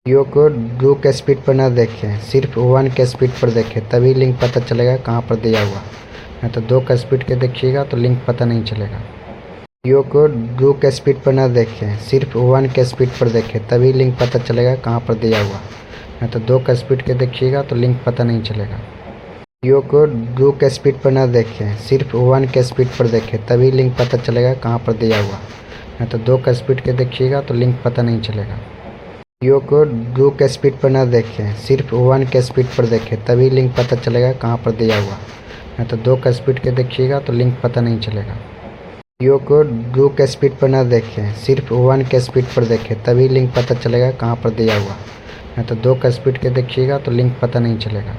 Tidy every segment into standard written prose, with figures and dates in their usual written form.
Video को 2 के speed पर ना देखें, सिर्फ 1 के स्पीड पर देखें, तभी लिंक पता चलेगा कहाँ पर दिया हुआ। नहीं तो 2 का स्पीड के देखिएगा तो लिंक पता नहीं चलेगा। वीडियो को 2 के स्पीड पर ना देखें, सिर्फ 1 के स्पीड पर देखें, तभी लिंक पता चलेगा कहाँ पर दिया हुआ। नहीं तो 2 का स्पीड के देखिएगा तो लिंक पता नहीं चलेगा। वीडियो को 2 के स्पीड पर ना देखें, सिर्फ 1 के स्पीड पर देखें, तभी लिंक पता चलेगा कहाँ पर दिया हुआ। नहीं तो 2 का स्पीड के देखिएगा तो लिंक पता नहीं चलेगा। वीडियो को 2 के स्पीड पर ना देखें, सिर्फ 1 के स्पीड पर देखें, तभी लिंक पता चलेगा कहाँ पर दिया हुआ। नहीं तो 2 का स्पीड के देखिएगा तो लिंक पता नहीं चलेगा। वीडियो को 2 के स्पीड पर ना देखें, सिर्फ 1 के स्पीड पर देखें, तभी लिंक पता चलेगा कहाँ पर दिया हुआ। नहीं तो 2 का स्पीड के देखिएगा तो लिंक पता नहीं चलेगा।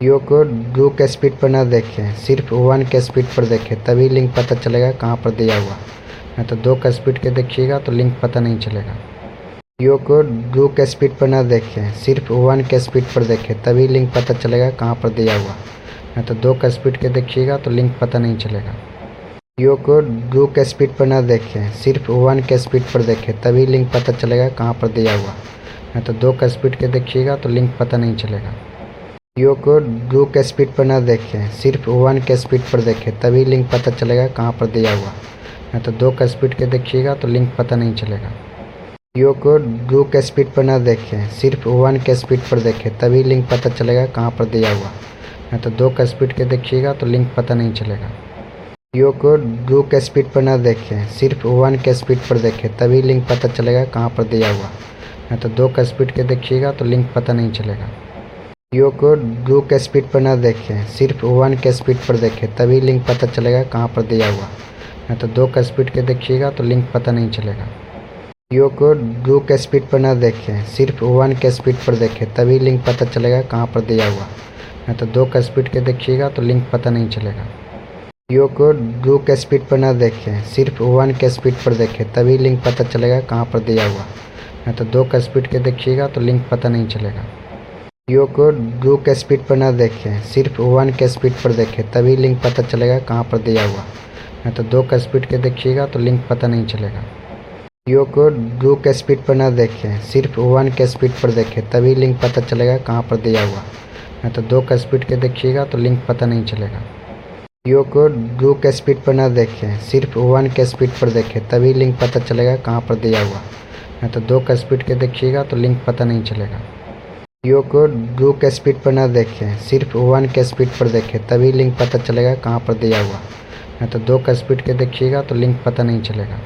वीडियो को 2 के स्पीड पर ना देखें, सिर्फ 1 के स्पीड पर देखें, तभी लिंक पता चलेगा कहाँ पर दिया हुआ। नहीं तो 2 का स्पीड के देखिएगा तो लिंक पता नहीं चलेगा। वीडियो को 2 के स्पीड पर ना देखें, सिर्फ 1 के स्पीड पर देखें, तभी लिंक पता चलेगा कहाँ पर दिया हुआ। नहीं तो 2 का स्पीड के देखिएगा तो लिंक पता नहीं चलेगा। वीडियो को 2 के स्पीड पर ना देखें, सिर्फ 1 के स्पीड पर देखें, तभी लिंक पता चलेगा कहाँ पर दिया हुआ। नहीं तो 2 का स्पीड के देखिएगा तो लिंक पता नहीं चलेगा। वीडियो को 2 के स्पीड पर ना देखें, सिर्फ 1 के स्पीड पर देखें, तभी लिंक पता चलेगा कहाँ पर दिया हुआ। नहीं तो 2 का स्पीड के देखिएगा तो लिंक पता नहीं चलेगा। वीडियो को 2 के स्पीड पर ना देखें, सिर्फ 1 के स्पीड पर देखें, तभी लिंक पता चलेगा कहाँ पर दिया हुआ। नहीं तो 2 का स्पीड के देखिएगा तो लिंक पता नहीं चलेगा। वीडियो को 2 के स्पीड पर ना देखें, सिर्फ 1 के स्पीड पर देखें, तभी लिंक पता चलेगा कहाँ पर दिया हुआ। नहीं तो 2 का स्पीड के देखिएगा तो लिंक पता नहीं चलेगा। वीडियो को 2 के स्पीड पर ना देखें, सिर्फ 1 के स्पीड पर देखें, तभी लिंक पता चलेगा कहाँ पर दिया हुआ। नहीं तो 2 का स्पीड के देखिएगा तो लिंक पता नहीं चलेगा। वीडियो को 2 के स्पीड पर ना देखें, सिर्फ 1 के स्पीड पर देखें, तभी लिंक पता चलेगा कहाँ पर दिया हुआ। नहीं तो 2 का स्पीड के देखिएगा तो लिंक पता नहीं चलेगा। वीडियो को 2 के स्पीड पर ना देखें, सिर्फ 1 के स्पीड पर देखें, तभी लिंक पता चलेगा कहाँ पर दिया हुआ। नहीं तो 2 का स्पीड के देखिएगा तो लिंक पता नहीं चलेगा। वीडियो को 2 के स्पीड पर ना देखें, सिर्फ 1 के स्पीड पर देखें, तभी लिंक पता चलेगा कहाँ पर दिया हुआ। नहीं तो 2 का स्पीड के देखिएगा तो लिंक पता नहीं चलेगा। वीडियो को 2 के स्पीड पर ना देखें, सिर्फ 1 के स्पीड पर देखें, तभी लिंक पता चलेगा कहाँ पर दिया हुआ। नहीं तो 2 का स्पीड के देखिएगा तो लिंक पता नहीं चलेगा। वीडियो को 2 के स्पीड पर ना देखें, सिर्फ 1 के स्पीड पर देखें, तभी लिंक पता चलेगा कहाँ पर दिया हुआ। नहीं तो 2 का स्पीड के देखिएगा तो लिंक पता नहीं चलेगा। वीडियो को 2 के स्पीड पर ना देखें, सिर्फ 1 के स्पीड पर देखें, तभी लिंक पता चलेगा कहाँ पर दिया हुआ। नहीं तो 2 का स्पीड के देखिएगा तो लिंक पता नहीं चलेगा।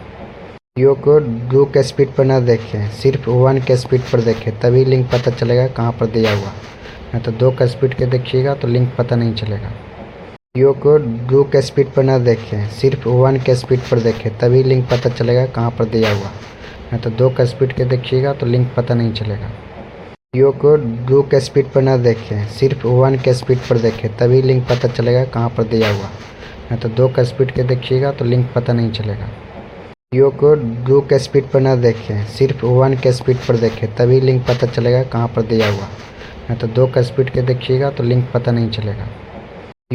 वीडियो को 2 के स्पीड पर ना देखें, सिर्फ 1 के स्पीड पर देखें, तभी लिंक पता चलेगा कहाँ पर दिया हुआ। नहीं तो 2 का स्पीड के देखिएगा तो लिंक पता नहीं चलेगा। वीडियो को 2 के स्पीड पर ना देखें, सिर्फ 1 के स्पीड पर देखें, तभी लिंक पता चलेगा कहाँ पर दिया हुआ। नहीं तो 2 का स्पीड के देखिएगा तो लिंक पता नहीं चलेगा। वीडियो को 2 के स्पीड पर ना देखें, सिर्फ 1 के स्पीड पर देखें, तभी लिंक पता चलेगा कहाँ पर दिया हुआ। नहीं तो 2 का स्पीड के देखिएगा तो लिंक पता नहीं चलेगा। वीडियो को 2 के स्पीड पर ना देखें, सिर्फ 1 के स्पीड पर देखें, तभी लिंक पता चलेगा कहाँ पर दिया हुआ। नहीं तो 2 का स्पीड के देखिएगा तो लिंक पता नहीं चलेगा।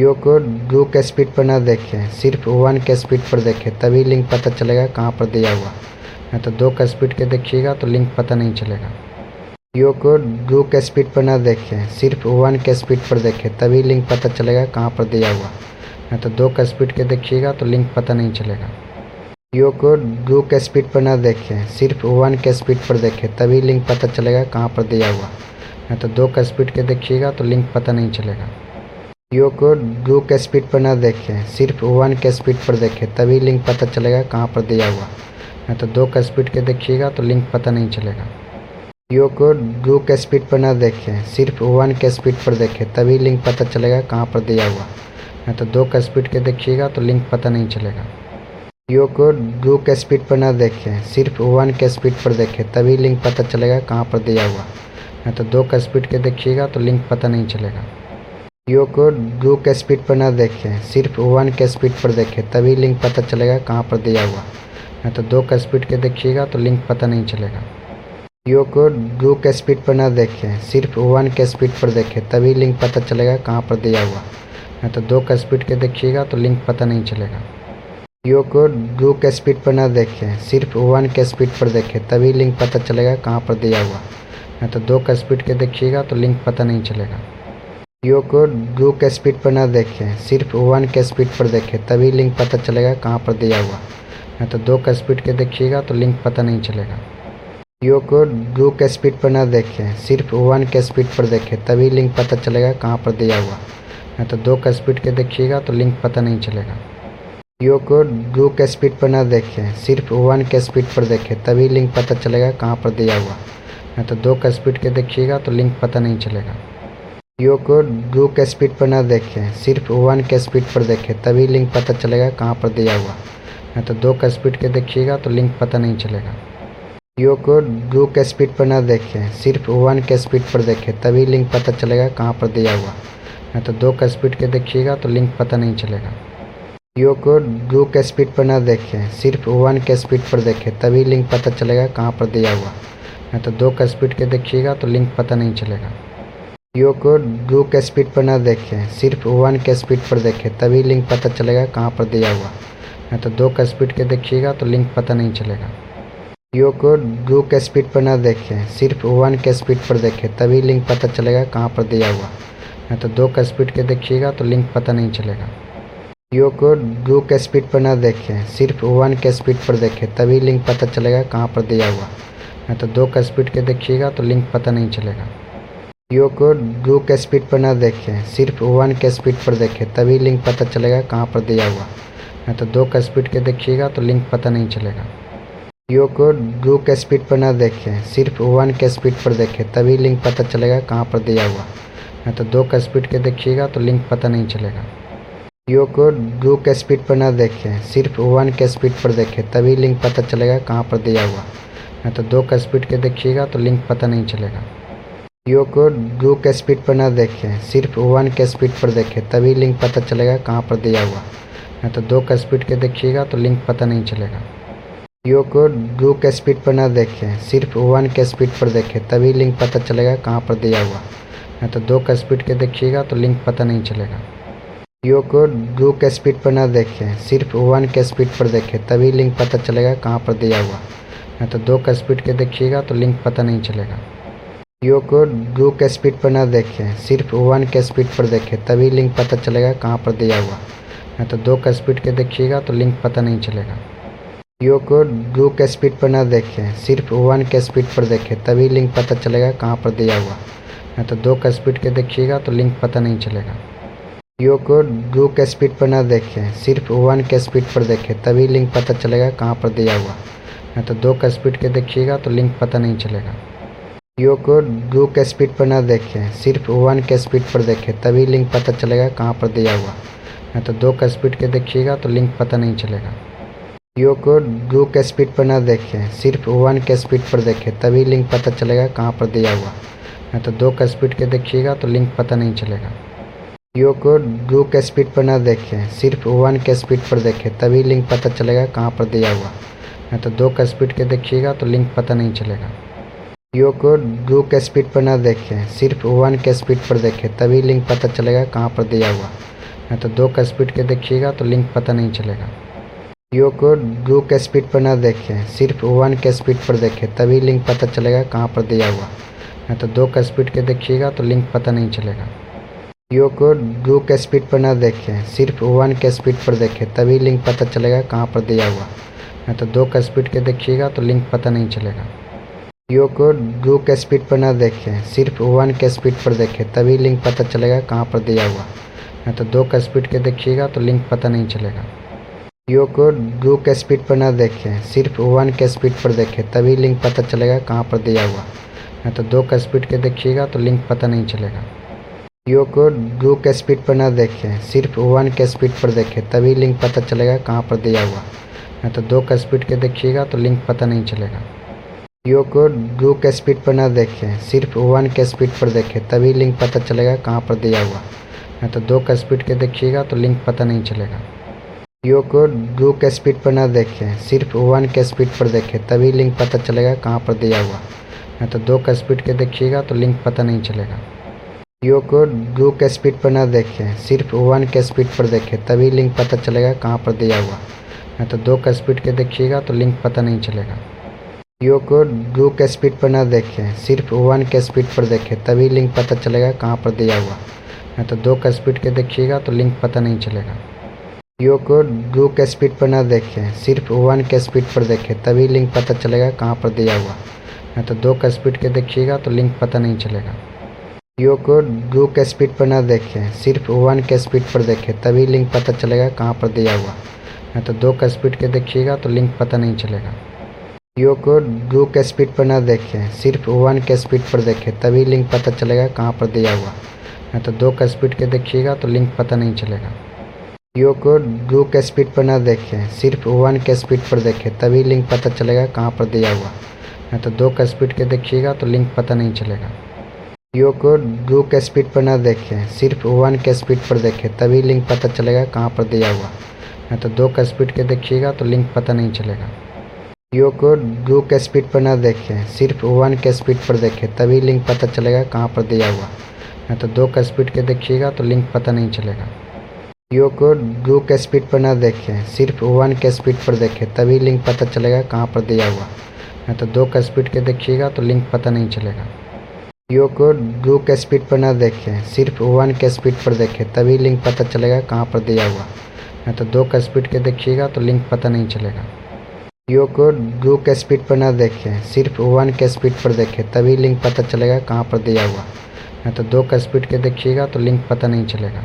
वीडियो को 2 के स्पीड पर ना देखें, सिर्फ 1 के स्पीड पर देखें, तभी लिंक पता चलेगा कहाँ पर दिया हुआ। नहीं तो 2 का स्पीड के देखिएगा तो लिंक पता नहीं चलेगा। वीडियो को 2 के स्पीड पर ना देखें, सिर्फ 1 के स्पीड पर देखें, तभी लिंक पता चलेगा कहाँ पर दिया हुआ। नहीं तो 2 का स्पीड के देखिएगा तो लिंक पता नहीं चलेगा। वीडियो को 2 के स्पीड पर ना देखें, सिर्फ 1 के स्पीड पर देखें, तभी लिंक पता चलेगा कहाँ पर दिया हुआ। नहीं तो 2 का स्पीड के देखिएगा तो लिंक पता नहीं चलेगा। वीडियो को 2 के स्पीड पर ना देखें, सिर्फ 1 के स्पीड पर देखें, तभी लिंक पता चलेगा कहाँ पर दिया हुआ। नहीं तो 2 का स्पीड के देखिएगा तो लिंक पता नहीं चलेगा। वीडियो को 2 के स्पीड पर ना देखें, सिर्फ 1 के स्पीड पर देखें, तभी लिंक पता चलेगा कहाँ पर दिया हुआ। नहीं तो 2 का स्पीड के देखिएगा तो लिंक पता नहीं चलेगा। वीडियो को 2 के स्पीड पर ना देखें, सिर्फ 1 के स्पीड पर देखें, तभी लिंक पता चलेगा कहाँ पर दिया हुआ। नहीं तो 2 का स्पीड के देखिएगा तो लिंक पता नहीं चलेगा। वीडियो को 2 के स्पीड पर ना देखें, सिर्फ 1 के स्पीड पर देखें, तभी लिंक पता चलेगा कहाँ पर दिया हुआ। नहीं तो 2 का स्पीड के देखिएगा तो लिंक पता नहीं चलेगा। वीडियो को 2 के स्पीड पर ना देखें, सिर्फ 1 के स्पीड पर देखें, तभी लिंक पता चलेगा कहाँ पर दिया हुआ। नहीं तो 2 का स्पीड के देखिएगा तो लिंक पता नहीं चलेगा। वीडियो को 2 के स्पीड पर ना देखें, सिर्फ 1 के स्पीड पर देखें, तभी लिंक पता चलेगा कहाँ पर दिया हुआ। नहीं तो 2 का स्पीड के देखिएगा तो लिंक पता नहीं चलेगा। वीडियो को 2 के स्पीड पर ना देखें, सिर्फ 1 के स्पीड पर देखें, तभी लिंक पता चलेगा कहाँ पर दिया हुआ। नहीं तो 2 का स्पीड के देखिएगा तो लिंक पता नहीं चलेगा। वीडियो को 2 के स्पीड पर ना देखें, सिर्फ 1 के स्पीड पर देखें, तभी लिंक पता चलेगा कहाँ पर दिया हुआ। नहीं तो 2 का स्पीड के देखिएगा तो लिंक पता नहीं चलेगा। वीडियो को 2 के स्पीड पर ना देखें, सिर्फ 1 के स्पीड पर देखें, तभी लिंक पता चलेगा कहाँ पर दिया हुआ। नहीं तो 2 का स्पीड के देखिएगा तो लिंक पता नहीं चलेगा। वीडियो को 2 के स्पीड पर ना देखें, सिर्फ 1 के स्पीड पर देखें, तभी लिंक पता चलेगा कहाँ पर दिया हुआ। नहीं तो 2 का स्पीड के देखिएगा तो लिंक पता नहीं चलेगा। वीडियो को 2 के स्पीड पर ना देखें, सिर्फ 1 के स्पीड पर देखें, तभी लिंक पता चलेगा कहाँ पर दिया हुआ। नहीं तो 2 का स्पीड के देखिएगा तो लिंक पता नहीं चलेगा। वीडियो को 2 के स्पीड पर ना देखें, सिर्फ 1 के स्पीड पर देखें, तभी लिंक पता चलेगा कहाँ पर दिया हुआ। नहीं तो 2 का स्पीड के देखिएगा तो लिंक पता नहीं चलेगा। वीडियो को 2 के स्पीड पर ना देखें, सिर्फ 1 के स्पीड पर देखें, तभी लिंक पता चलेगा कहाँ पर दिया हुआ। नहीं तो 2 का स्पीड के देखिएगा तो लिंक पता नहीं चलेगा। वीडियो को 2 के स्पीड पर ना देखें, सिर्फ 1 के स्पीड पर देखें, तभी लिंक पता चलेगा कहाँ पर दिया हुआ। नहीं तो 2 का स्पीड के देखिएगा तो लिंक पता नहीं चलेगा। वीडियो को 2 के स्पीड पर ना देखें, सिर्फ 1 के स्पीड पर देखें, तभी लिंक पता चलेगा कहाँ पर दिया हुआ। नहीं तो 2 का स्पीड के देखिएगा तो लिंक पता नहीं चलेगा। वीडियो को 2 के स्पीड पर ना देखें, सिर्फ 1 के स्पीड पर देखें, तभी लिंक पता चलेगा कहाँ पर दिया हुआ। नहीं तो 2 का स्पीड के देखिएगा तो लिंक पता नहीं चलेगा। वीडियो को 2 के स्पीड पर ना देखें, सिर्फ 1 के स्पीड पर देखें, तभी लिंक पता चलेगा कहाँ पर दिया हुआ। नहीं तो 2 का स्पीड के देखिएगा तो लिंक पता नहीं चलेगा। वीडियो को 2 के स्पीड पर ना देखें, सिर्फ 1 के स्पीड पर देखें, तभी लिंक पता चलेगा कहाँ पर दिया हुआ। नहीं तो 2 का स्पीड के देखिएगा तो लिंक पता नहीं चलेगा। वीडियो को 2 के स्पीड पर ना देखें, सिर्फ 1 के स्पीड पर देखें, तभी लिंक पता चलेगा कहाँ पर दिया हुआ। नहीं तो 2 का स्पीड के देखिएगा तो लिंक पता नहीं चलेगा। वीडियो को 2 के स्पीड पर ना देखें, सिर्फ 1 के स्पीड पर देखें, तभी लिंक पता चलेगा कहाँ पर दिया हुआ। नहीं तो 2 का स्पीड के देखिएगा तो लिंक पता नहीं चलेगा। वीडियो को 2 के स्पीड पर ना देखें, सिर्फ 1 के स्पीड पर देखें, तभी लिंक पता चलेगा कहाँ पर दिया हुआ। नहीं तो 2 का स्पीड के देखिएगा तो लिंक पता नहीं चलेगा। वीडियो को 2 के स्पीड पर ना देखें, सिर्फ 1 के स्पीड पर देखें, तभी लिंक पता चलेगा कहाँ पर दिया हुआ। नहीं तो 2 का स्पीड के देखिएगा तो लिंक पता नहीं चलेगा। वीडियो को 2 के स्पीड पर ना देखें, सिर्फ 1 के स्पीड पर देखें, तभी लिंक पता चलेगा कहाँ पर दिया हुआ। नहीं तो 2 का स्पीड के देखिएगा तो लिंक पता नहीं चलेगा। वीडियो को 2 के स्पीड पर ना देखें, सिर्फ 1 के स्पीड पर देखें, तभी लिंक पता चलेगा कहाँ पर दिया हुआ। नहीं तो 2 का स्पीड के देखिएगा तो लिंक पता नहीं चलेगा। वीडियो को 2 के स्पीड पर ना देखें, सिर्फ 1 के स्पीड पर देखें, तभी लिंक पता चलेगा कहाँ पर दिया हुआ। नहीं तो 2 का स्पीड के देखिएगा तो लिंक पता नहीं चलेगा। वीडियो को 2 के स्पीड पर ना देखें, सिर्फ 1 के स्पीड पर देखें, तभी लिंक पता चलेगा कहाँ पर दिया हुआ। नहीं तो 2 का स्पीड के देखिएगा तो लिंक पता नहीं चलेगा। वीडियो को 2 के स्पीड पर ना देखें, सिर्फ 1 के स्पीड पर देखें, तभी लिंक पता चलेगा कहाँ पर दिया हुआ। नहीं तो 2 का स्पीड के देखिएगा तो लिंक पता नहीं चलेगा। वीडियो को 2 के स्पीड पर ना देखें, सिर्फ 1 के स्पीड पर देखें, तभी लिंक पता चलेगा कहाँ पर दिया हुआ। नहीं तो 2 का स्पीड के देखिएगा तो लिंक पता नहीं चलेगा। वीडियो को 2 के स्पीड पर ना देखें, सिर्फ 1 के स्पीड पर देखें, तभी लिंक पता चलेगा कहाँ पर दिया हुआ। नहीं तो 2 का स्पीड के देखिएगा तो लिंक पता नहीं चलेगा। वीडियो को 2 के स्पीड पर ना देखें, सिर्फ 1 के स्पीड पर देखें, तभी लिंक पता चलेगा कहाँ पर दिया हुआ। नहीं तो 2 का स्पीड के देखिएगा तो लिंक पता नहीं चलेगा। वीडियो को 2 के स्पीड पर ना देखें, सिर्फ 1 के स्पीड पर देखें, तभी लिंक पता चलेगा कहाँ पर दिया हुआ। नहीं तो 2 का स्पीड के देखिएगा तो लिंक पता नहीं चलेगा। वीडियो को 2 के स्पीड पर ना देखें, सिर्फ 1 के स्पीड पर देखें, तभी लिंक पता चलेगा कहाँ पर दिया हुआ। नहीं तो 2 का स्पीड के देखिएगा तो लिंक पता नहीं चलेगा। वीडियो को 2 के स्पीड पर ना देखें, सिर्फ 1 के स्पीड पर देखें, तभी लिंक पता चलेगा कहाँ पर दिया हुआ। नहीं तो 2 का स्पीड के देखिएगा तो लिंक पता नहीं चलेगा। वीडियो को 2 के स्पीड पर ना देखें, सिर्फ 1 के स्पीड पर देखें, तभी लिंक पता चलेगा कहाँ पर दिया हुआ। नहीं तो 2 का स्पीड के देखिएगा तो लिंक पता नहीं चलेगा। वीडियो को 2 के स्पीड पर ना देखें, सिर्फ 1 के स्पीड पर देखें, तभी लिंक पता चलेगा कहाँ पर दिया हुआ। नहीं तो 2 का स्पीड के देखिएगा तो लिंक पता नहीं चलेगा। वीडियो को 2 के स्पीड पर ना देखें, सिर्फ 1 के स्पीड पर देखें, तभी लिंक पता चलेगा कहाँ पर दिया हुआ। नहीं तो 2 का स्पीड के देखिएगा तो लिंक पता नहीं चलेगा। वीडियो को दो के स्पीड पर ना देखें, सिर्फ वन के स्पीड पर देखें, तभी लिंक पता चलेगा कहाँ पर दिया हुआ। नहीं तो दो का स्पीड के देखिएगा तो लिंक पता नहीं चलेगा। वीडियो को दो के स्पीड पर ना देखें, सिर्फ वन के स्पीड पर देखें, तभी लिंक पता चलेगा कहाँ पर दिया हुआ। नहीं तो दो का स्पीड के देखिएगा तो लिंक पता नहीं चलेगा। वीडियो को दो के स्पीड पर ना देखें, सिर्फ वन के स्पीड पर देखें, तभी लिंक पता चलेगा कहाँ पर दिया हुआ। नहीं तो दो का स्पीड के देखिएगा तो लिंक पता नहीं चलेगा। वीडियो को दो के स्पीड पर ना देखें, सिर्फ वन के स्पीड पर देखें, तभी लिंक पता चलेगा कहाँ पर दिया हुआ। नहीं तो दो का स्पीड के देखिएगा तो लिंक पता नहीं चलेगा। वीडियो को दो के स्पीड पर ना देखें, सिर्फ वन के स्पीड पर देखें, तभी लिंक पता चलेगा कहाँ पर दिया हुआ। नहीं तो दो का स्पीड के देखिएगा तो लिंक पता नहीं चलेगा। वीडियो को दो के स्पीड पर ना देखें, सिर्फ वन के स्पीड पर देखें, तभी लिंक पता चलेगा कहाँ पर दिया हुआ। नहीं तो दो का स्पीड के देखिएगा तो लिंक पता नहीं चलेगा। वीडियो को दो के स्पीड पर ना देखें, सिर्फ वन के स्पीड पर देखें, तभी लिंक पता चलेगा कहाँ पर दिया हुआ। नहीं तो दो का स्पीड के देखिएगा तो लिंक पता नहीं चलेगा। वीडियो को दो के स्पीड पर ना देखें, सिर्फ वन के स्पीड पर देखें, तभी लिंक पता चलेगा कहाँ पर दिया हुआ। नहीं तो दो का स्पीड के देखिएगा तो लिंक पता नहीं चलेगा। वीडियो को दो के स्पीड पर ना देखें, सिर्फ वन के स्पीड पर देखें, तभी लिंक पता चलेगा कहाँ पर दिया हुआ। नहीं तो दो का स्पीड के देखिएगा तो लिंक पता नहीं चलेगा। वीडियो को दो के स्पीड पर ना देखें, सिर्फ वन के स्पीड पर देखें, तभी लिंक पता चलेगा कहाँ पर दिया हुआ। नहीं तो दो का स्पीड के देखिएगा तो लिंक पता नहीं चलेगा।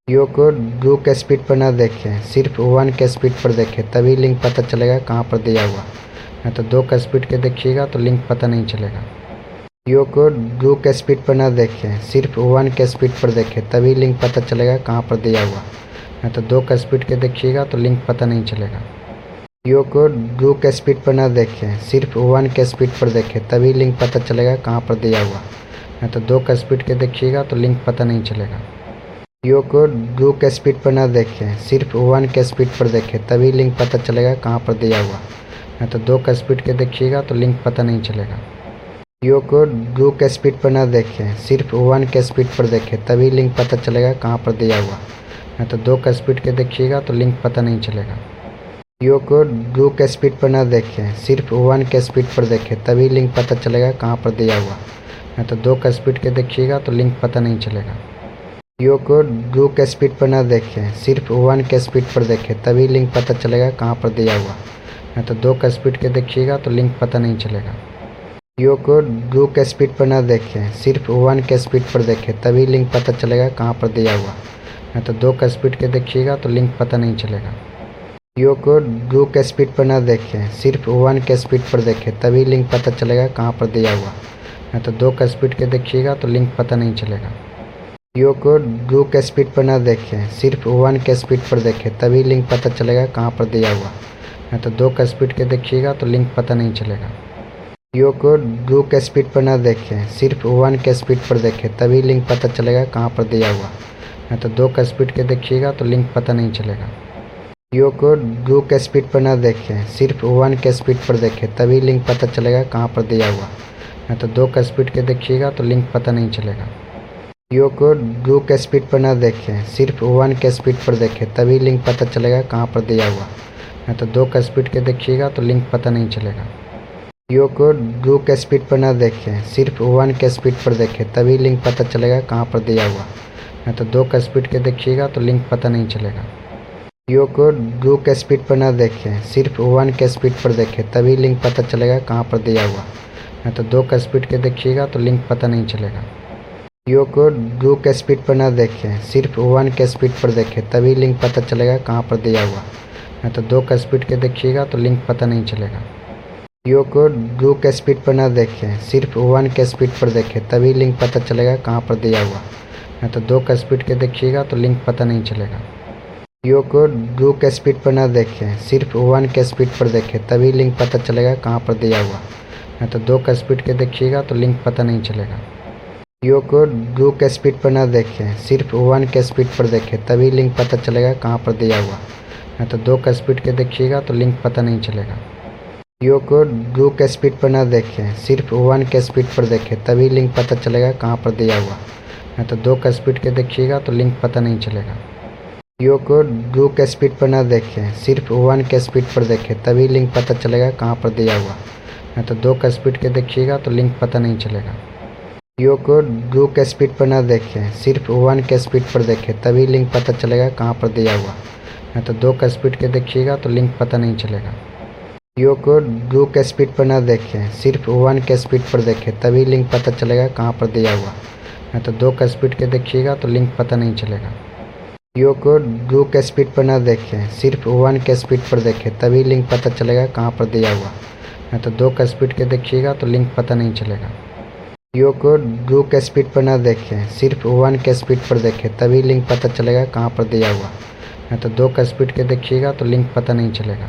वीडियो को दो के स्पीड पर ना देखें, सिर्फ वन के स्पीड पर देखें, तभी लिंक पता चलेगा कहाँ पर दिया हुआ। नहीं तो दो का स्पीड के देखिएगा तो लिंक पता नहीं चलेगा। वीडियो को दो के स्पीड पर ना देखें, सिर्फ वन के स्पीड पर देखें, तभी लिंक पता चलेगा कहाँ पर दिया हुआ। नहीं तो दो का स्पीड के देखिएगा तो लिंक पता नहीं चलेगा। वीडियो को दो के स्पीड पर ना देखें, सिर्फ वन के स्पीड पर देखें, तभी लिंक पता चलेगा कहाँ पर दिया हुआ। नहीं तो दो का स्पीड के देखिएगा तो लिंक पता नहीं चलेगा। वीडियो को दो के स्पीड पर ना देखें, सिर्फ वन के स्पीड पर देखें, तभी लिंक पता चलेगा कहाँ पर दिया हुआ। नहीं तो दो का स्पीड के देखिएगा तो लिंक पता नहीं चलेगा। वीडियो को दो के स्पीड पर ना देखें, सिर्फ वन के स्पीड पर देखें, तभी लिंक पता चलेगा कहाँ पर दिया हुआ। नहीं तो दो का स्पीड के देखिएगा तो लिंक पता नहीं चलेगा। वीडियो को दो के स्पीड पर ना देखें, सिर्फ वन के स्पीड पर देखें, तभी लिंक पता चलेगा कहाँ पर दिया हुआ। नहीं तो दो का स्पीड के देखिएगा तो लिंक पता नहीं चलेगा। वीडियो को दो के स्पीड पर ना देखें, सिर्फ वन के स्पीड पर देखें, तभी लिंक पता चलेगा कहाँ पर दिया हुआ। नहीं तो दो का स्पीड के देखिएगा तो लिंक पता नहीं चलेगा। वीडियो को दो के स्पीड पर ना देखें, सिर्फ वन के स्पीड पर देखें, तभी लिंक पता चलेगा कहाँ पर दिया हुआ। नहीं तो दो का स्पीड के देखिएगा तो लिंक पता नहीं चलेगा। वीडियो को दो के स्पीड पर ना देखें, सिर्फ वन के स्पीड पर देखें, तभी लिंक पता चलेगा कहाँ पर दिया हुआ। नहीं तो दो का स्पीड के देखिएगा तो लिंक पता नहीं चलेगा। वीडियो को दो के स्पीड पर ना देखें, सिर्फ वन के स्पीड पर देखें, तभी लिंक पता चलेगा कहाँ पर दिया हुआ। नहीं तो दो का स्पीड के देखिएगा तो लिंक पता नहीं चलेगा। वीडियो को दो के स्पीड पर ना देखें, सिर्फ वन के स्पीड पर देखें, तभी लिंक पता चलेगा कहाँ पर दिया हुआ। नहीं तो दो का स्पीड के देखिएगा तो लिंक पता नहीं चलेगा। वीडियो को दो के स्पीड पर ना देखें, सिर्फ वन के स्पीड पर देखें, तभी लिंक पता चलेगा कहाँ पर दिया हुआ। नहीं तो दो का स्पीड के देखिएगा तो लिंक पता नहीं चलेगा। वीडियो को दो के स्पीड पर ना देखें, सिर्फ वन के स्पीड पर देखें, तभी लिंक पता चलेगा कहाँ पर दिया हुआ। नहीं तो दो का स्पीड के देखिएगा तो लिंक पता नहीं चलेगा। वीडियो को दो के स्पीड पर ना देखें, सिर्फ वन के स्पीड पर देखें, तभी लिंक पता चलेगा कहाँ पर दिया हुआ। नहीं तो दो का स्पीड के देखिएगा तो लिंक पता नहीं चलेगा। वीडियो को दो के स्पीड पर ना देखें, सिर्फ वन के स्पीड पर देखें, तभी लिंक पता चलेगा कहाँ पर दिया हुआ। नहीं तो दो का स्पीड के देखिएगा तो लिंक पता नहीं चलेगा। वीडियो को दो के स्पीड पर ना देखें, सिर्फ वन के स्पीड पर देखें, तभी लिंक पता चलेगा कहाँ पर दिया हुआ। नहीं तो दो का स्पीड के देखिएगा तो लिंक पता नहीं चलेगा। वीडियो को दो के स्पीड पर ना देखें, सिर्फ वन के स्पीड पर देखें, तभी लिंक पता चलेगा कहाँ पर दिया हुआ। नहीं तो दो का स्पीड के देखिएगा तो लिंक पता नहीं चलेगा। वीडियो को दो के स्पीड पर ना देखें, सिर्फ वन के स्पीड पर देखें, तभी लिंक पता चलेगा कहाँ पर दिया हुआ। नहीं तो दो का स्पीड के देखिएगा तो लिंक पता नहीं चलेगा। वीडियो को दो के स्पीड पर ना देखें, सिर्फ वन के स्पीड पर देखें, तभी लिंक पता चलेगा कहाँ पर दिया हुआ। नहीं तो दो का स्पीड के देखिएगा तो लिंक पता नहीं चलेगा। वीडियो को दो के स्पीड पर ना देखें, सिर्फ वन के स्पीड पर देखें, तभी लिंक पता चलेगा कहाँ पर दिया हुआ। नहीं तो दो का स्पीड के देखिएगा तो लिंक पता नहीं चलेगा। वीडियो को दो के स्पीड पर ना देखें, सिर्फ वन के स्पीड पर देखें, तभी लिंक पता चलेगा कहाँ पर दिया हुआ। या तो 2 का स्पीड के देखिएगा तो लिंक पता नहीं चलेगा। वीडियो को 2 के स्पीड पर ना देखें, सिर्फ 1 के स्पीड पर देखें, तभी लिंक पता चलेगा कहाँ पर दिया हुआ। या तो 2 का स्पीड के देखिएगा तो लिंक पता नहीं चलेगा। वीडियो को 2 के स्पीड पर ना देखें, सिर्फ 1 के स्पीड पर देखें, तभी लिंक पता चलेगा कहाँ पर दिया हुआ। या तो 2 का स्पीड के देखिएगा तो लिंक पता नहीं चलेगा। वीडियो को 2 के स्पीड पर ना देखें, सिर्फ 1 के स्पीड पर देखें, तभी लिंक पता चलेगा कहाँ पर दिया हुआ। या तो 2 का स्पीड के देखिएगा तो लिंक पता नहीं चलेगा। वीडियो को 2 के स्पीड पर ना देखें, सिर्फ 1 के स्पीड पर देखें, तभी लिंक पता चलेगा कहाँ पर दिया हुआ। या तो 2 का स्पीड के देखिएगा तो लिंक पता नहीं चलेगा।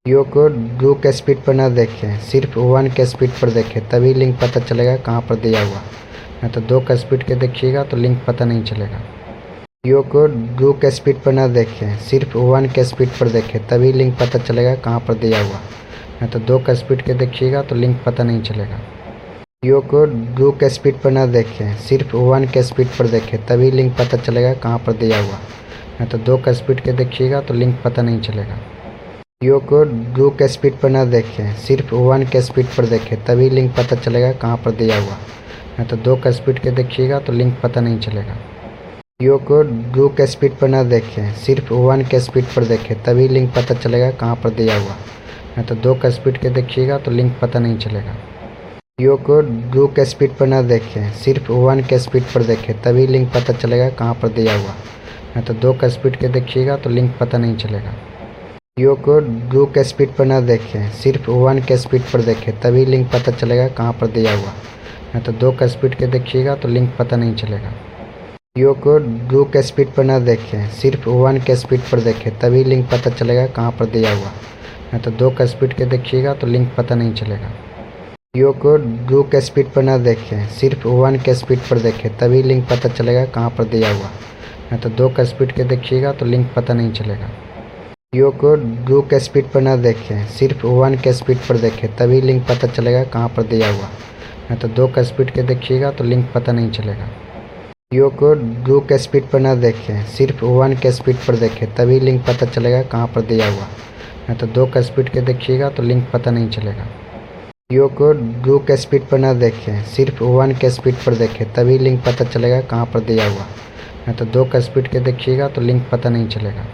वीडियो को 2 के स्पीड पर ना देखें, सिर्फ 1 के स्पीड पर देखें, तभी लिंक पता चलेगा कहाँ पर दिया हुआ। या तो 2 का स्पीड के देखिएगा तो लिंक पता नहीं चलेगा। वीडियो को 2 के स्पीड पर ना देखें, सिर्फ 1 के स्पीड पर देखें, तभी लिंक पता चलेगा कहाँ पर दिया हुआ। या तो 2 का स्पीड के देखिएगा तो लिंक पता नहीं चलेगा। वीडियो को 2 के स्पीड पर ना देखें, सिर्फ 1 के स्पीड पर देखें, तभी लिंक पता चलेगा कहाँ पर दिया हुआ। या तो 2 का स्पीड के देखिएगा तो लिंक पता नहीं चलेगा। वीडियो को 2 के स्पीड पर ना देखें, सिर्फ 1 के स्पीड पर देखें, तभी लिंक पता चलेगा कहाँ पर दिया हुआ। या तो 2 का स्पीड के देखिएगा तो लिंक पता नहीं चलेगा। वीडियो को 2 के स्पीड पर ना देखें, सिर्फ 1 के स्पीड पर देखें, तभी लिंक पता चलेगा कहाँ पर दिया हुआ। या तो 2 का स्पीड के देखिएगा तो लिंक पता नहीं चलेगा। वीडियो को 2 के स्पीड पर ना देखें, सिर्फ 1 के स्पीड पर देखें, तभी लिंक पता चलेगा कहाँ पर दिया हुआ। या तो 2 का स्पीड के देखिएगा तो लिंक पता नहीं चलेगा। वीडियो को 2 के स्पीड पर ना देखें, सिर्फ 1 के स्पीड पर देखें, तभी लिंक पता चलेगा कहाँ पर दिया हुआ। या तो 2 का स्पीड के देखिएगा तो लिंक पता नहीं चलेगा। वीडियो को 2 के स्पीड पर ना देखें, सिर्फ 1 के स्पीड पर देखें, तभी लिंक पता चलेगा कहाँ पर दिया हुआ। या तो 2 का स्पीड के देखिएगा तो लिंक पता नहीं चलेगा। वीडियो को 2 के स्पीड पर ना देखें, सिर्फ 1 के स्पीड पर देखें, तभी लिंक पता चलेगा कहाँ पर दिया हुआ। या तो 2 का स्पीड के देखिएगा तो लिंक पता नहीं चलेगा। वीडियो को 2 के स्पीड पर ना देखें, सिर्फ 1 के स्पीड पर देखें, तभी लिंक पता चलेगा कहाँ पर दिया हुआ। या तो 2 का स्पीड के देखिएगा तो लिंक पता नहीं चलेगा। वीडियो को 2 के स्पीड पर ना देखें, सिर्फ 1 के स्पीड पर देखें, तभी लिंक पता चलेगा कहाँ पर दिया हुआ। या तो 2 का स्पीड के देखिएगा तो लिंक पता नहीं चलेगा। वीडियो को 2 के स्पीड पर ना देखें, सिर्फ 1 के स्पीड पर देखें, तभी लिंक पता चलेगा कहाँ पर दिया हुआ। या तो 2 का स्पीड के देखिएगा तो लिंक पता नहीं चलेगा।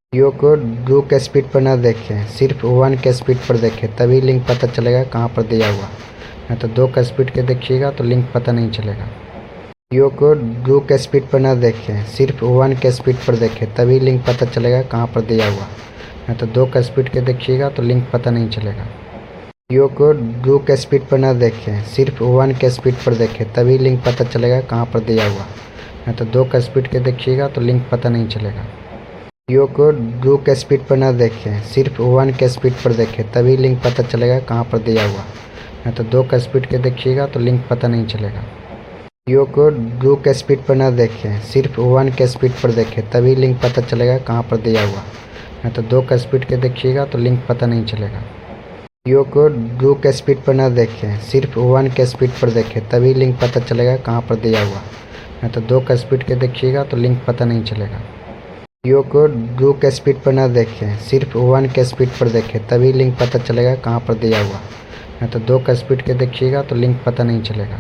वीडियो को 2 के स्पीड पर ना देखें, सिर्फ 1 के स्पीड पर देखें, तभी लिंक पता चलेगा कहाँ पर दिया हुआ। या तो 2 का स्पीड के देखिएगा तो लिंक पता नहीं चलेगा। वीडियो को 2 के स्पीड पर ना देखें, सिर्फ 1 के स्पीड पर देखें, तभी लिंक पता चलेगा कहाँ पर दिया हुआ। या तो 2 का स्पीड के देखिएगा तो लिंक पता नहीं चलेगा। वीडियो को 2 के स्पीड पर ना देखें, सिर्फ 1 के स्पीड पर देखें, तभी लिंक पता चलेगा कहाँ पर दिया हुआ। या तो 2 का स्पीड के देखिएगा तो लिंक पता नहीं चलेगा। वीडियो को 2 के स्पीड पर ना देखें, सिर्फ 1 के स्पीड पर देखें, तभी लिंक पता चलेगा कहाँ पर दिया हुआ। या तो 2 का स्पीड के देखिएगा तो लिंक पता नहीं चलेगा। वीडियो को 2 के स्पीड पर ना देखें, सिर्फ 1 के स्पीड पर देखें, तभी लिंक पता चलेगा कहाँ पर दिया हुआ। या तो 2 का स्पीड के देखिएगा तो लिंक पता नहीं चलेगा। वीडियो को 2 के स्पीड पर ना देखें, सिर्फ 1 के स्पीड पर देखें, तभी लिंक पता चलेगा कहाँ पर दिया हुआ। या तो 2 का स्पीड के देखिएगा तो लिंक पता नहीं चलेगा। वीडियो को 2 के स्पीड पर ना देखें, सिर्फ 1 के स्पीड पर देखें, तभी लिंक पता चलेगा कहाँ पर दिया हुआ। या तो 2 का स्पीड के देखिएगा तो लिंक पता नहीं चलेगा।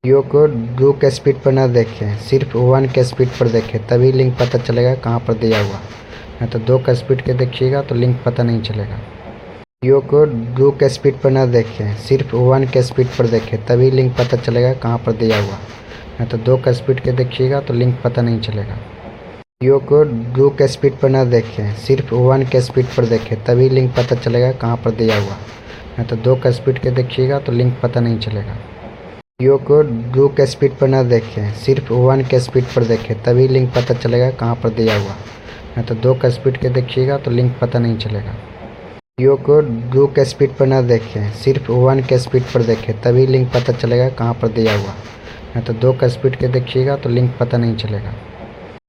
वीडियो को 2 के स्पीड पर ना देखें, सिर्फ 1 के स्पीड पर देखें, तभी लिंक पता चलेगा कहाँ पर दिया हुआ। या तो 2 का स्पीड के देखिएगा तो लिंक पता नहीं चलेगा। वीडियो को 2 के स्पीड पर ना देखें, सिर्फ 1 के स्पीड पर देखें, तभी लिंक पता चलेगा कहाँ पर दिया हुआ। या तो 2 का स्पीड के देखिएगा तो लिंक पता नहीं चलेगा। वीडियो को 2 के स्पीड पर ना देखें, सिर्फ 1 के स्पीड पर देखें, तभी लिंक पता चलेगा कहाँ पर दिया हुआ। या तो 2 का स्पीड के देखिएगा तो लिंक पता नहीं चलेगा। वीडियो को 2 के स्पीड पर ना देखें, सिर्फ 1 के स्पीड पर देखें, तभी लिंक पता चलेगा कहाँ पर दिया हुआ। या तो 2 का स्पीड के देखिएगा तो लिंक पता नहीं चलेगा। वीडियो को 2 के स्पीड पर ना देखें, सिर्फ 1 के स्पीड पर देखें, तभी लिंक पता चलेगा कहाँ पर दिया हुआ। या तो 2 का स्पीड के देखिएगा तो लिंक पता नहीं चलेगा।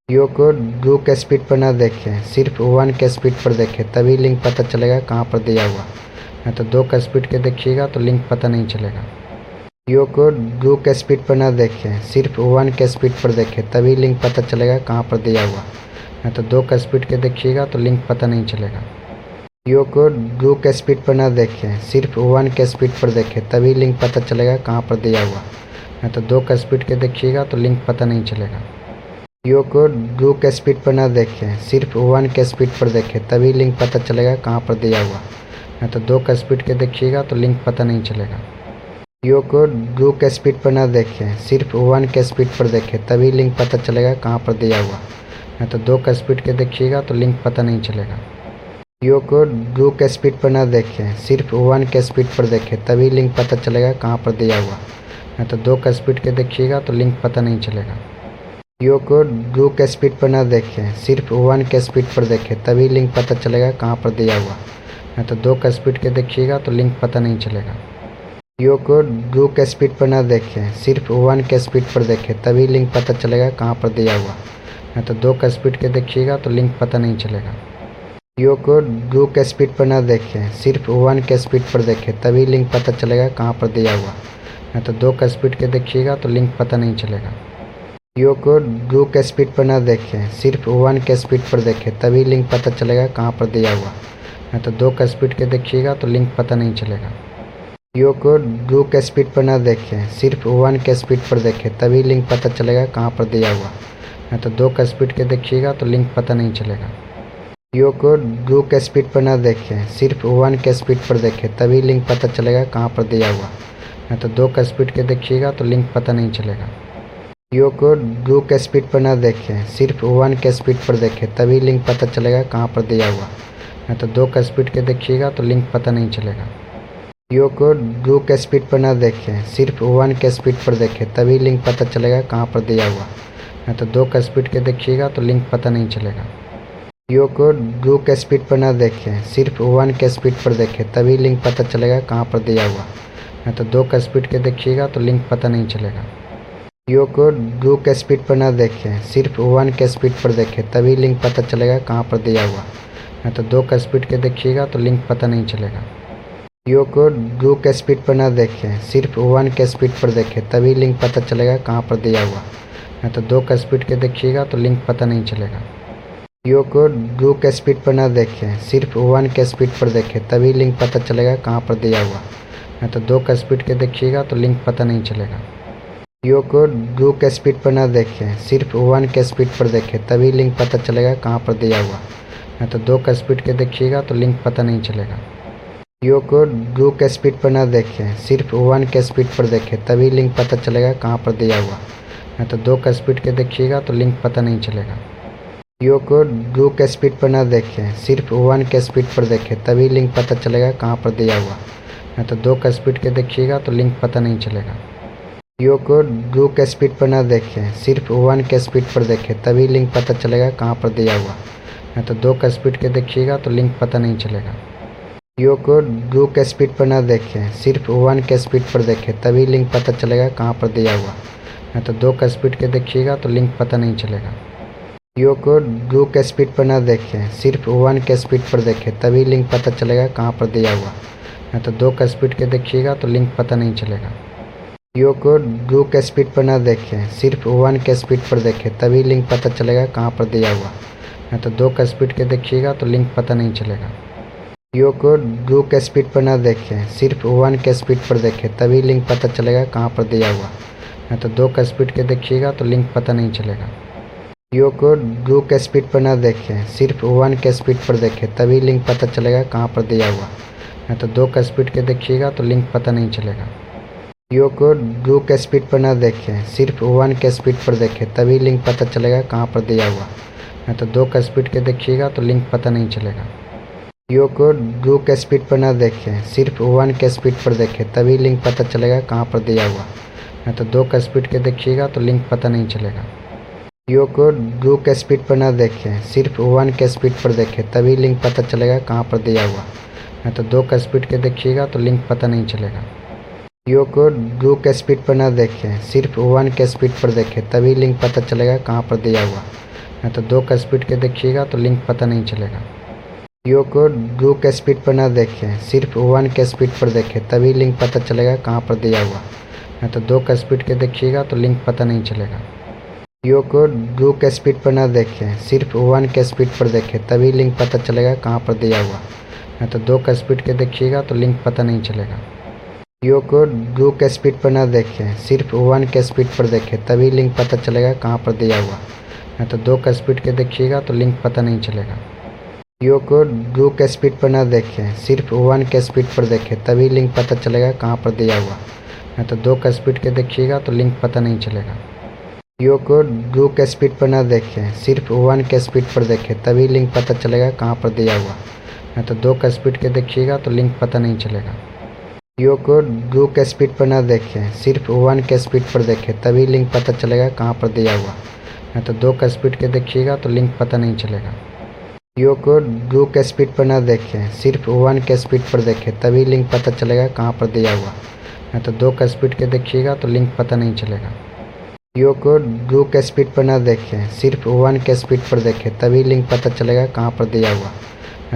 वीडियो को 2 के स्पीड पर ना देखें, सिर्फ 1 के स्पीड पर देखें, तभी लिंक पता चलेगा कहाँ पर दिया हुआ। या तो 2 का स्पीड के देखिएगा तो लिंक पता नहीं चलेगा। वीडियो को 2 के स्पीड पर ना देखें, सिर्फ 1 के स्पीड पर देखें, तभी लिंक पता चलेगा कहाँ पर दिया हुआ। या तो 2 का स्पीड के देखिएगा तो लिंक पता नहीं चलेगा। वीडियो को दो के स्पीड पर ना देखें, सिर्फ वन के स्पीड पर देखें, तभी लिंक पता चलेगा कहाँ पर दिया हुआ। नहीं तो दो का स्पीड के देखिएगा तो लिंक पता नहीं चलेगा। वीडियो को दो के स्पीड पर ना देखें, सिर्फ वन के स्पीड पर देखें, तभी लिंक पता चलेगा कहाँ पर दिया हुआ। नहीं तो दो का स्पीड के देखिएगा तो लिंक पता नहीं चलेगा। वीडियो को दो के स्पीड पर ना देखें, सिर्फ वन के स्पीड पर देखें, तभी लिंक पता चलेगा कहाँ पर दिया हुआ। नहीं तो दो का स्पीड के देखिएगा तो लिंक पता नहीं चलेगा। वीडियो को दो के स्पीड पर ना देखें, सिर्फ वन के स्पीड पर देखें, तभी लिंक पता चलेगा कहाँ पर दिया हुआ। नहीं तो दो का स्पीड के देखिएगा तो लिंक पता नहीं चलेगा। वीडियो को दो के स्पीड पर ना देखें, सिर्फ वन के स्पीड पर देखें, तभी लिंक पता चलेगा कहाँ पर दिया हुआ। नहीं तो दो का स्पीड के देखिएगा तो लिंक पता नहीं चलेगा। वीडियो को दो के स्पीड पर ना देखें, सिर्फ वन के स्पीड पर देखें, तभी लिंक पता चलेगा कहाँ पर दिया हुआ। नहीं तो दो का स्पीड के देखिएगा तो लिंक पता नहीं चलेगा। वीडियो को दो के स्पीड पर ना देखें, सिर्फ वन के स्पीड पर देखें, तभी लिंक पता चलेगा कहाँ पर दिया हुआ। नहीं तो दो का स्पीड के देखिएगा तो लिंक पता नहीं चलेगा। वीडियो को दो के स्पीड पर ना देखें, सिर्फ वन के स्पीड पर देखें, तभी लिंक पता चलेगा कहाँ पर दिया हुआ। नहीं तो दो का स्पीड के देखिएगा तो लिंक पता नहीं चलेगा। वीडियो को दो के स्पीड पर ना देखें, सिर्फ वन के स्पीड पर देखें, तभी लिंक पता चलेगा कहाँ पर दिया हुआ। नहीं तो दो का स्पीड के देखिएगा तो लिंक पता नहीं चलेगा। वीडियो को दो के स्पीड पर ना देखें, सिर्फ वन के स्पीड पर देखें, तभी लिंक पता चलेगा कहाँ पर दिया हुआ। नहीं तो दो का स्पीड के देखिएगा तो लिंक पता नहीं चलेगा। वीडियो को दो के स्पीड पर ना देखें, सिर्फ वन के स्पीड पर देखें, तभी लिंक पता चलेगा कहाँ पर दिया हुआ। नहीं तो दो का स्पीड के देखिएगा तो लिंक पता नहीं चलेगा। वीडियो को दो के स्पीड पर ना देखें, सिर्फ वन के स्पीड पर देखें, तभी लिंक पता चलेगा कहाँ पर दिया हुआ। नहीं तो दो का स्पीड के देखिएगा तो लिंक पता नहीं चलेगा। वीडियो को दो के स्पीड पर ना देखें, सिर्फ वन के स्पीड पर देखें, तभी लिंक पता चलेगा कहाँ पर दिया हुआ। नहीं तो दो का स्पीड के देखिएगा तो लिंक पता नहीं चलेगा। वीडियो को दो के स्पीड पर ना देखें, सिर्फ वन के स्पीड पर देखें, तभी लिंक पता चलेगा कहाँ पर दिया हुआ। नहीं तो दो का स्पीड के देखिएगा तो लिंक पता नहीं चलेगा। वीडियो को दो के स्पीड पर ना देखें, सिर्फ वन के स्पीड पर देखें, तभी लिंक पता चलेगा कहाँ पर दिया हुआ। नहीं तो दो का स्पीड के देखिएगा तो लिंक पता नहीं चलेगा। वीडियो को दो के स्पीड पर ना देखें, सिर्फ वन के स्पीड पर देखें, तभी लिंक पता चलेगा कहाँ पर दिया हुआ। नहीं तो दो का स्पीड के देखिएगा तो लिंक पता नहीं चलेगा। वीडियो को दो के स्पीड पर ना देखें, सिर्फ वन के स्पीड पर देखें, तभी लिंक पता चलेगा कहाँ पर दिया हुआ। नहीं तो दो का स्पीड के देखिएगा तो लिंक पता नहीं चलेगा। वीडियो को दो के स्पीड पर ना देखें, सिर्फ वन के स्पीड पर देखें, तभी लिंक पता चलेगा कहाँ पर दिया हुआ। नहीं तो दो का स्पीड के देखिएगा तो लिंक पता नहीं चलेगा। वीडियो को दो के स्पीड पर ना देखें, सिर्फ वन के स्पीड पर देखें, तभी लिंक पता चलेगा कहाँ पर दिया हुआ। नहीं तो दो का स्पीड के देखिएगा तो लिंक पता नहीं चलेगा। वीडियो को दो के स्पीड पर ना देखें, सिर्फ वन के स्पीड पर देखें, तभी लिंक पता चलेगा कहाँ पर दिया हुआ। नहीं तो दो का स्पीड के देखिएगा तो लिंक पता नहीं चलेगा। वीडियो को दो के स्पीड पर ना देखें, सिर्फ वन के स्पीड पर देखें, तभी लिंक पता चलेगा कहाँ पर दिया हुआ। नहीं तो दो का स्पीड के देखिएगा तो लिंक पता नहीं चलेगा। वीडियो को दो के स्पीड पर ना देखें, सिर्फ वन के स्पीड पर देखें, तभी लिंक पता चलेगा कहाँ पर दिया हुआ। नहीं तो दो का स्पीड के देखिएगा तो लिंक पता नहीं चलेगा। वीडियो को दो के स्पीड पर ना देखें, सिर्फ वन के स्पीड पर देखें, तभी लिंक पता चलेगा कहाँ पर दिया हुआ। नहीं तो दो का स्पीड के देखिएगा तो लिंक पता नहीं चलेगा। वीडियो को दो के स्पीड पर ना देखें, सिर्फ वन के स्पीड पर देखें, तभी लिंक पता चलेगा कहाँ पर दिया हुआ। नहीं तो दो का स्पीड के देखिएगा तो लिंक पता नहीं चलेगा। वीडियो को दो के स्पीड पर ना देखें, सिर्फ वन के स्पीड पर देखें, तभी लिंक पता चलेगा कहाँ पर दिया हुआ। नहीं तो दो का स्पीड के देखिएगा तो लिंक पता नहीं चलेगा। वीडियो को दो के स्पीड पर ना देखें, सिर्फ वन के स्पीड पर देखें, तभी लिंक पता चलेगा कहाँ पर दिया हुआ। नहीं तो दो का स्पीड के देखिएगा तो लिंक पता नहीं चलेगा। वीडियो को दो के स्पीड पर ना देखें, सिर्फ वन के स्पीड पर देखें, तभी लिंक पता चलेगा कहाँ पर दिया हुआ। नहीं तो दो का स्पीड के देखिएगा तो लिंक पता नहीं चलेगा। वीडियो को दो के स्पीड पर ना देखें, सिर्फ वन के स्पीड पर देखें, तभी लिंक पता चलेगा कहाँ पर दिया हुआ। नहीं तो दो का स्पीड के देखिएगा तो लिंक पता नहीं चलेगा। वीडियो को दो के स्पीड पर ना देखें, सिर्फ वन के स्पीड पर देखें, तभी लिंक पता चलेगा कहाँ पर दिया हुआ। नहीं तो दो का स्पीड के देखिएगा तो लिंक पता नहीं चलेगा। वीडियो को दो के स्पीड पर ना देखें, सिर्फ वन के स्पीड पर देखें, तभी लिंक पता चलेगा कहाँ पर दिया हुआ। नहीं तो दो का स्पीड के देखिएगा तो लिंक पता नहीं चलेगा। वीडियो को दो के स्पीड पर ना देखें, सिर्फ वन के स्पीड पर देखें, तभी लिंक पता चलेगा कहाँ पर दिया हुआ। तो 2 का स्पीड के देखिएगा तो लिंक पता नहीं चलेगा। वीडियो को 2 के स्पीड पर ना देखें, सिर्फ 1 के स्पीड पर देखें, तभी लिंक पता चलेगा कहाँ पर दिया हुआ। तो 2 का स्पीड के देखिएगा तो लिंक पता नहीं चलेगा। वीडियो को 2 के स्पीड पर ना देखें, सिर्फ 1 के स्पीड पर देखें, तभी लिंक पता चलेगा कहाँ पर दिया हुआ। तो 2 का स्पीड के देखिएगा तो लिंक पता नहीं चलेगा। वीडियो को 2 के स्पीड पर ना देखें, सिर्फ 1 के स्पीड पर देखें, तभी लिंक पता चलेगा कहाँ पर दिया हुआ। तो 2 का स्पीड के देखिएगा तो लिंक पता नहीं चलेगा। वीडियो को 2 के स्पीड पर ना देखें, सिर्फ 1 के स्पीड पर देखें, तभी लिंक पता चलेगा कहाँ पर दिया हुआ। तो 2 का स्पीड के देखिएगा तो लिंक पता नहीं चलेगा। वीडियो को 2 के स्पीड पर ना देखें, सिर्फ 1 के स्पीड पर देखें, तभी लिंक पता चलेगा कहाँ पर दिया हुआ। तो 2 का स्पीड के देखिएगा तो लिंक पता नहीं चलेगा। वीडियो को 2 के स्पीड पर ना देखें, सिर्फ 1 के स्पीड पर देखें, तभी लिंक पता चलेगा कहाँ पर दिया हुआ।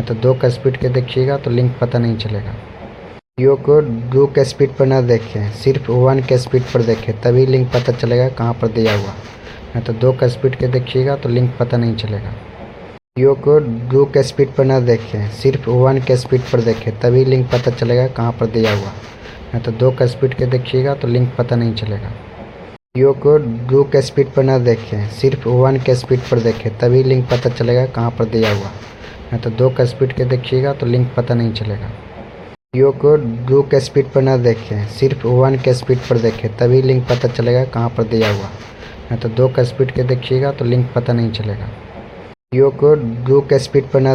तो 2 का स्पीड के देखिएगा तो लिंक पता नहीं चलेगा। वीडियो को 2 के स्पीड पर ना देखें, सिर्फ 1 के स्पीड पर देखें, तभी लिंक पता चलेगा कहाँ पर दिया हुआ। तो 2 का स्पीड के देखिएगा तो लिंक पता नहीं चलेगा। वीडियो को 2 के स्पीड पर ना देखें, सिर्फ 1 के स्पीड पर देखें, तभी लिंक पता चलेगा कहाँ पर दिया हुआ। तो 2 का स्पीड के देखिएगा तो लिंक पता नहीं चलेगा। वीडियो को 2 के स्पीड पर ना देखें, सिर्फ 1 के स्पीड पर देखें, तभी लिंक पता चलेगा कहाँ पर दिया हुआ। तो 2 का स्पीड के देखिएगा तो लिंक पता नहीं चलेगा। वीडियो को 2 के स्पीड पर ना देखें, सिर्फ 1 के स्पीड पर देखें, तभी लिंक पता चलेगा कहाँ पर दिया हुआ। तो 2 का स्पीड के देखिएगा तो लिंक पता नहीं चलेगा। वीडियो को 2 के स्पीड पर ना